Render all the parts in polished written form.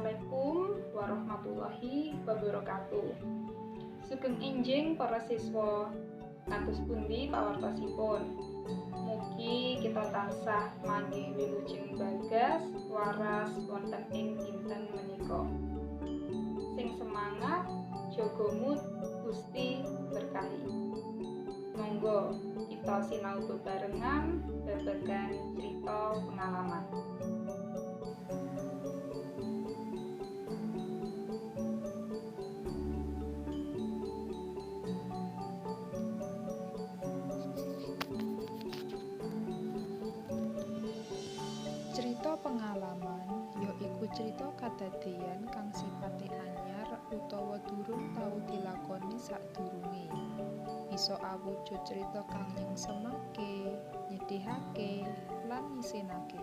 Assalamualaikum warahmatullahi wabarakatuh. Sugeng enjing para siswa, kados pundi pawartosipun? Mugi kita tansah mangke wilujeng bagas waras wonten ing dinten menika. Sing semangat, jaga mood, Gusti berkahi. Monggo kita sinau bebarengan babagan cerita pengalaman. Cerita pengalaman yaiku cerita kadadéyan kang sipate anyar utawa durung tau dilakoni sadurunge. Bisa awujud cerita kang nyengsemake, nyedihake, lan ngisinake.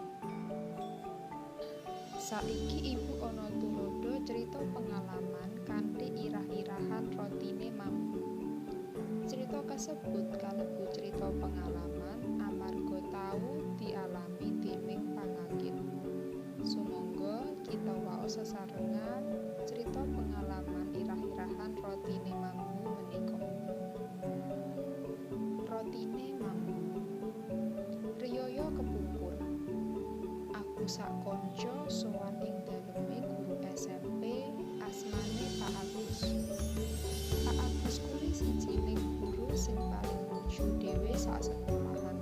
Saiki ibu ana tulodo cerita pengalaman kanthi irah-irahan rotine mambu. Cerita kasebut kalebu cerita pengalaman amarga tau dialami déning pangagit. Sumangga kita waos sesarengan cerita pengalaman irah-irahan rotine mambu menika. Rotine mambu. Riyaya kepungkur. Aku sak kanca sowan ing daleme guru SMP asmane Pak Agus. Pak Agus kuwi sijining guru sing paling lucu dhewe sak sekolahan.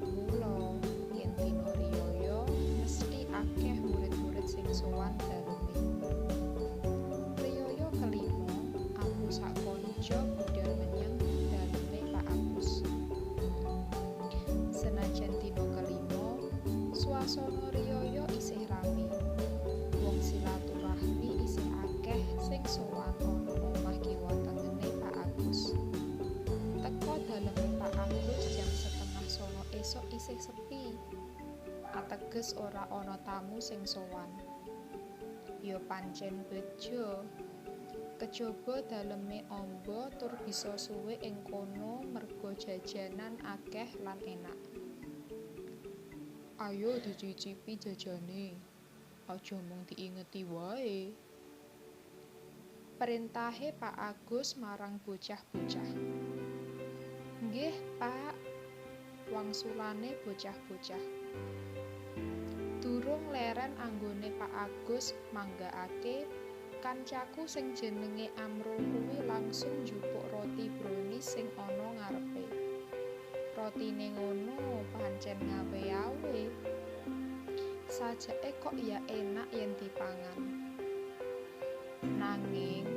Mula yen dina riyaya mesti akeh murid-murid sing sowan daleme. Riyaya kelima, aku sak kanca budal menyang daleme Pak Agus. Senajan dina kelima, swasana riyaya isih rame. Wong silaturahmi isih akeh sing sowan ana omah kiwa tengene Pak Agus. Teko daleme Pak Agus jam 8:30 esuk isih sepi. Ateges ora ana tamu sing sowan. Ya pancen bejo. Kejaba daleme amba tur bisa suwe ing kono merga jajanan akeh lan enak. Ayo dicicipi jajane. Aja mung diingeti wae. Perintahe Pak Agus marang bocah-bocah. Nggih, Pak. Wangsulane bocah-bocah. Durung leren anggone Pak Agus manggakake, kancaku sing jenenge Amrul kuwi langsung njupuk roti brownies sing ana ngarepe. Rotine ngono pancen ngawe-awe. Sajake kok ya enak yen dipangan. Nanging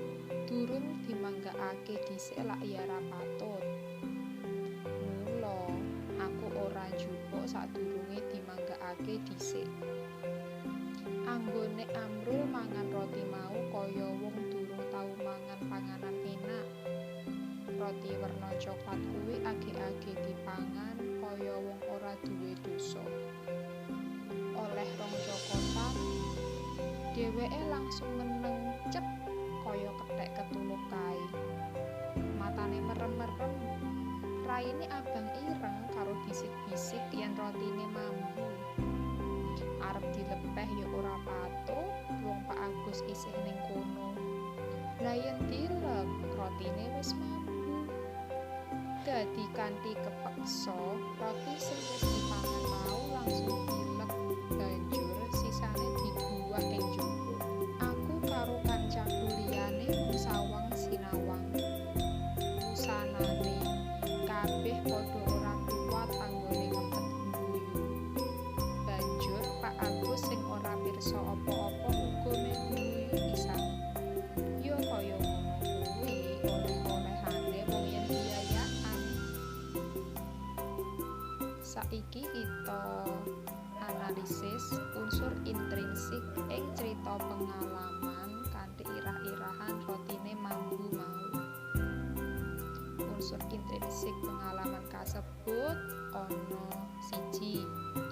durung dimanggakake dhisik lak ya ra patut. Mula aku ora njupuk sadurunge dimanggakake dhisik. Anggone Amrul mangan roti mau kaya wong durung tau mangan panganan enak. Roti werna coklat kuwi age-age dipangan kaya wong ora duwe dosa. Oleh rong cokotan, dheweke langsung meneng cep kaya kethek ketuluk kae. Matane merem-merem, raine abang ireng karo bisik-bisik yen rotine mambu. Arep dilepeh ya ora patut, wong Pak Agus isih ning kono. Lah yen dilep, rotine wis mambu. Dadi kanthi kepeksa, roti sing wis dipangan mau langsung dilep, banjur sisane dibuwah ing njaba. Aku karo kancaku liyane sawang sinawang. Sanane kabeh padha ora kuat anggone ngempet guyu. Banjur Pak Agus sing ora pirsa apa-apa uga meh guyu pisan. Yo kaya ngono kuwi oleh-olehane wong yen biayaan. Saiki kita analisis unsur intrinsik ing cerita pengalaman kanthi irah-irahan rotine mambu mau. Unsur intrinsik pengalaman kasebut ana 1.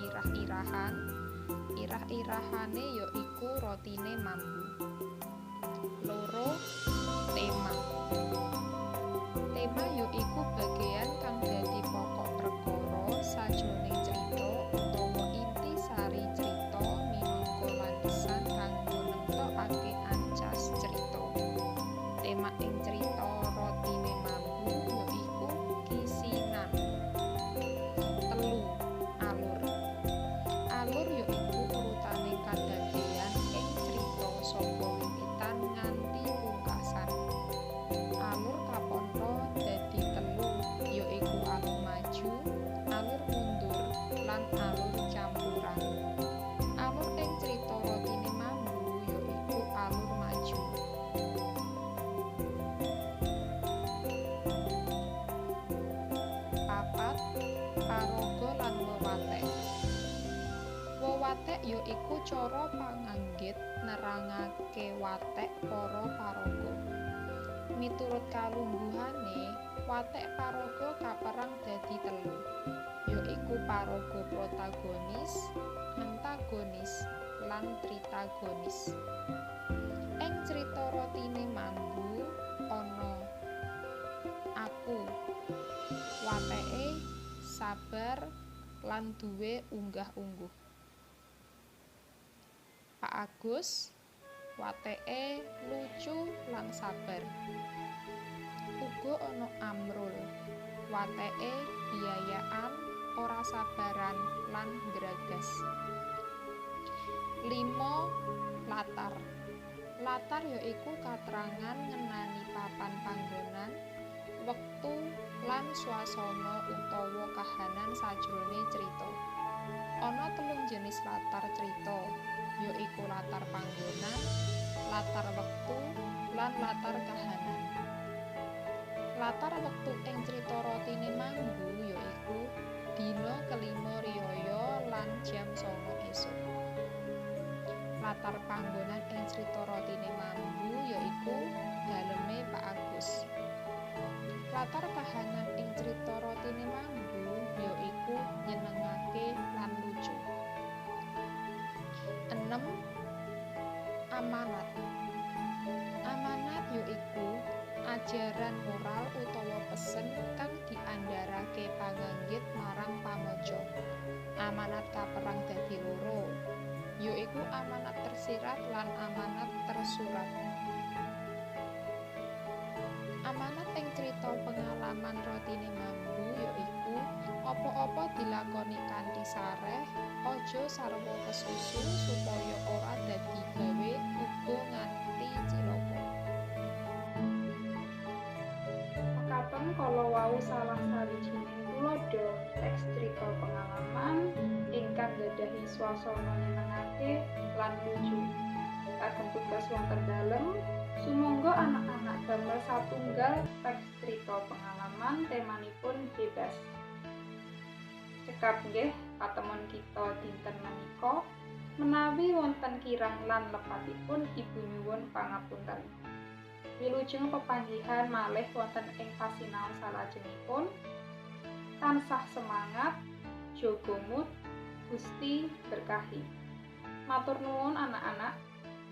Irah-irahan. Irah-irahane ya iku rotine mambu. 2. Tema. Tema ya iku bagean kang dadi pokok perkara sajroning cerita utawa inti sari cerita minangka landesan kanggo ya iku cara panganggit nerangake watek para paraga. Miturut kalungguhane, watek paraga kaperang dadi telu, ya iku paraga protagonis, antagonis, lan tritagonis. Ing crita Rotine Mambu ana aku, wateke sabar lan duwé unggah-ungguh. Pak Agus, wateke lucu lan sabar. Uga ana Amrul, wateke biayaan, ora sabaran lan gragas. 5. Latar. Latar ya iku katrangan ngenani papan panggonan, wektu lan swasana utawa kahanan sajrone crita. Ana 3 jenis latar crita, ya iku latar panggonan, latar wektu, lan latar kahanan. Latar wektu ing crita Rotine Mambu ya iku dina kelima riyaya lan jam 09.00 esuk. Latar panggonan ing crita Rotine Mambu ya iku daleme Pak Agus. Latar kahanan ing crita Rotine Mambu ya iku nyenengake lan lucu. 6. Amanat. Amanat ya iku ajaran moral utawa pesen kang diandharake panganggit marang pamaca. Amanat kaperang dadi loro, ya iku amanat tersirat lan amanat tersurat. Amanat ing crita pengalaman Rotine Mambu ya iku apa-apa dilakoni kanthi sareh, aja sarwa kesusu supaya ora dadi gawe uga nganti cilaka. Mekaten kala wau salah sawijining tuladha teks crita pengalaman ingkang gadhahi swasana nyenengake lan lucu. Kagem tugas wonten dalem, sumangga anak-anak damel satunggal teks crita pengalaman temanipun bebas. Cekap nggih patemon kita dinten menika, menawi wonten kirang lan lepatipun ibu nyuwun pangapunten. Wilujeng pepanggihan malih wonten ing pasinaon salajengipun. Tansah semangat, jaga mood, Gusti berkahi. Matur nuwun anak-anak,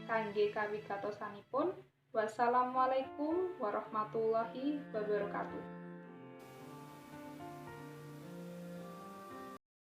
kangge kawigatosanipun. Wassalamualaikum warahmatullahi wabarakatuh.